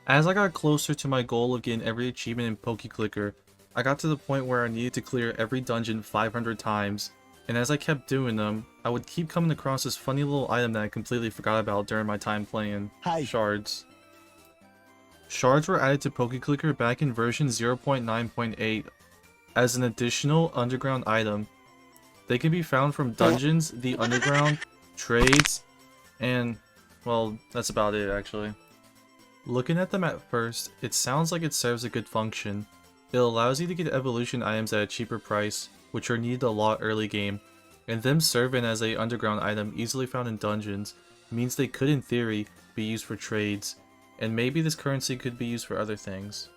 As I got closer to my goal of getting every achievement in Pokeclicker, I got to the point where I needed to clear every dungeon 500 times, and as I kept doing them, I would keep coming across this funny little item that I completely forgot about during my time playing, Shards. Shards were added to Pokeclicker back in version 0.9.8 as an additional underground item. They can be found from dungeons, the underground, trades, and, well, that's about it actually. Looking at them at first, it sounds like it serves a good function. It allows you to get evolution items at a cheaper price, which are needed a lot early game, and them serving as a underground item easily found in dungeons means they could in theory be used for trades, and maybe this currency could be used for other things.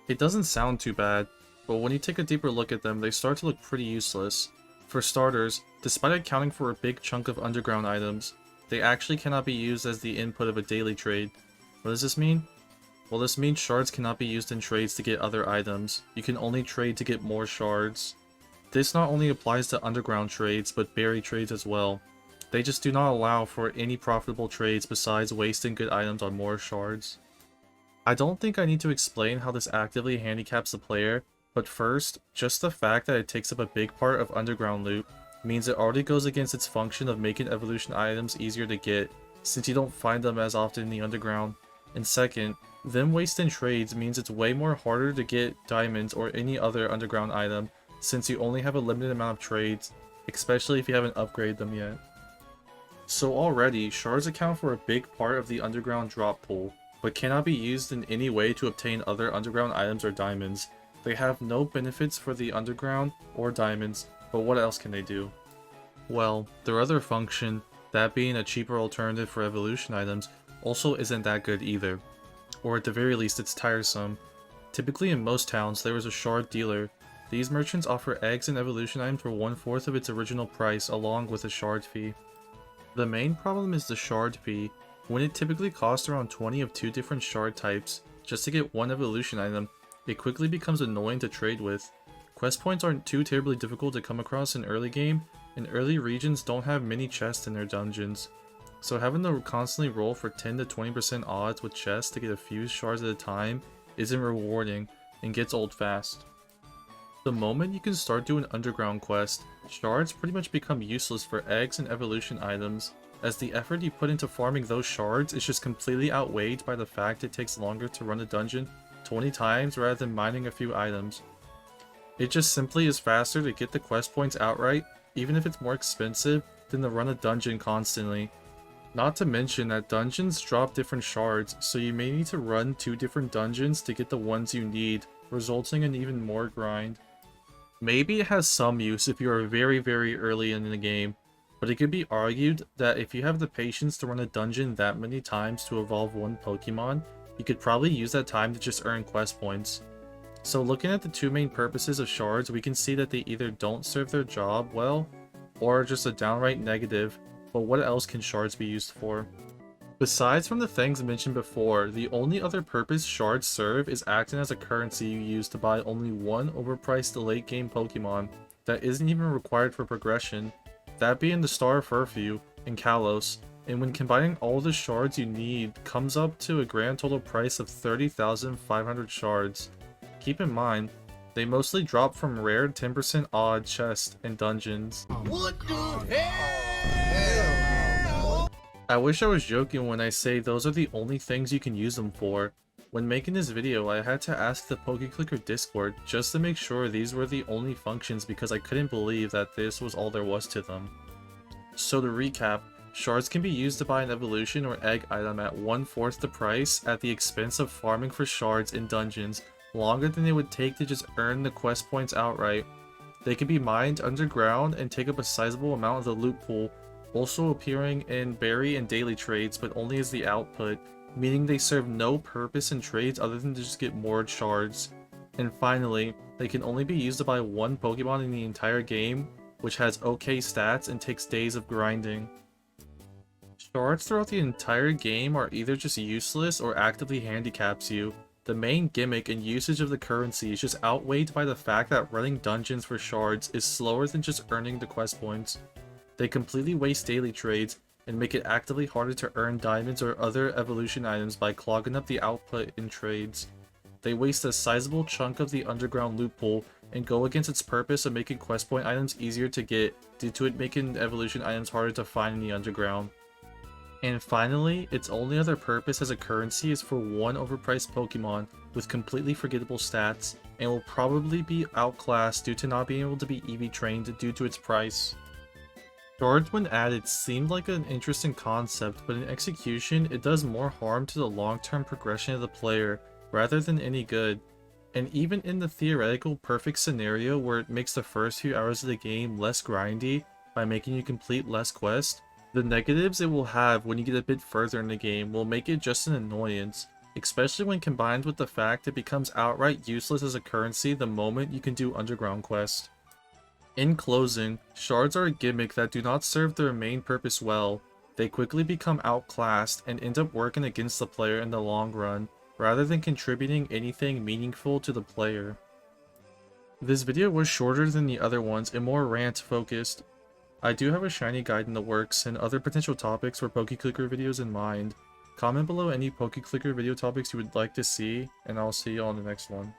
It doesn't sound too bad, but when you take a deeper look at them, they start to look pretty useless. For starters, despite accounting for a big chunk of underground items, they actually cannot be used as the input of a daily trade. What does this mean? Well, this means shards cannot be used in trades to get other items. You can only trade to get more shards. This not only applies to underground trades, but berry trades as well. They just do not allow for any profitable trades besides wasting good items on more shards. I don't think I need to explain how this actively handicaps the player, but first, just the fact that it takes up a big part of underground loot means it already goes against its function of making evolution items easier to get, since you don't find them as often in the underground. And second, them wasting trades means it's way more harder to get diamonds or any other underground item, since you only have a limited amount of trades, especially if you haven't upgraded them yet. So already, shards account for a big part of the underground drop pool, but cannot be used in any way to obtain other underground items or diamonds. They have no benefits for the underground or diamonds, but what else can they do? Well, their other function, that being a cheaper alternative for evolution items, also isn't that good either. Or at the very least, it's tiresome. Typically in most towns, there is a shard dealer. These merchants offer eggs and evolution items for 1/4 of its original price along with a shard fee. The main problem is the shard fee. When it typically costs around 20 of 2 different shard types just to get one evolution item, it quickly becomes annoying to trade with. Quest points aren't too terribly difficult to come across in early game, and early regions don't have many chests in their dungeons. So having to constantly roll for 10 to 20% odds with chests to get a few shards at a time isn't rewarding and gets old fast. The moment you can start doing underground quests, shards pretty much become useless for eggs and evolution items, as the effort you put into farming those shards is just completely outweighed by the fact it takes longer to run a dungeon 20 times rather than mining a few items. It just simply is faster to get the quest points outright, even if it's more expensive, than to run a dungeon constantly. Not to mention that dungeons drop different shards, so you may need to run 2 different dungeons to get the ones you need, resulting in even more grind. Maybe it has some use if you are very early in the game, but it could be argued that if you have the patience to run a dungeon that many times to evolve one Pokemon, you could probably use that time to just earn quest points. So looking at the 2 main purposes of shards, we can see that they either don't serve their job well, or are just a downright negative. But what else can shards be used for? Besides from the things mentioned before, the only other purpose shards serve is acting as a currency you use to buy only one overpriced late game Pokemon that isn't even required for progression, that being the Star Furfew and Kalos, and when combining all the shards you need comes up to a grand total price of 30,500 shards. Keep in mind, they mostly drop from rare 10% odd chests and dungeons. What the hell? I wish I was joking when I say those are the only things you can use them for. When making this video, I had to ask the Pokeclicker Discord just to make sure these were the only functions because I couldn't believe that this was all there was to them. So to recap, shards can be used to buy an evolution or egg item at 1/4 the price at the expense of farming for shards in dungeons longer than it would take to just earn the quest points outright. They can be mined underground and take up a sizable amount of the loot pool, also appearing in berry and daily trades but only as the output, meaning they serve no purpose in trades other than to just get more shards. And finally, they can only be used to buy one Pokemon in the entire game, which has okay stats and takes days of grinding. Shards throughout the entire game are either just useless or actively handicaps you. The main gimmick and usage of the currency is just outweighed by the fact that running dungeons for shards is slower than just earning the quest points. They completely waste daily trades, and make it actively harder to earn diamonds or other evolution items by clogging up the output in trades. They waste a sizable chunk of the underground loot pool and go against its purpose of making quest point items easier to get due to it making evolution items harder to find in the underground. And finally, its only other purpose as a currency is for one overpriced Pokemon with completely forgettable stats, and will probably be outclassed due to not being able to be EV trained due to its price. Shards when added seemed like an interesting concept, but in execution it does more harm to the long-term progression of the player rather than any good. And even in the theoretical perfect scenario where it makes the first few hours of the game less grindy by making you complete less quests, the negatives it will have when you get a bit further in the game will make it just an annoyance, especially when combined with the fact it becomes outright useless as a currency the moment you can do underground quests. In closing, shards are a gimmick that do not serve their main purpose well. They quickly become outclassed and end up working against the player in the long run, rather than contributing anything meaningful to the player. This video was shorter than the other ones and more rant focused. I do have a shiny guide in the works and other potential topics for Pokeclicker videos in mind. Comment below any Pokeclicker video topics you would like to see, and I'll see you on the next one.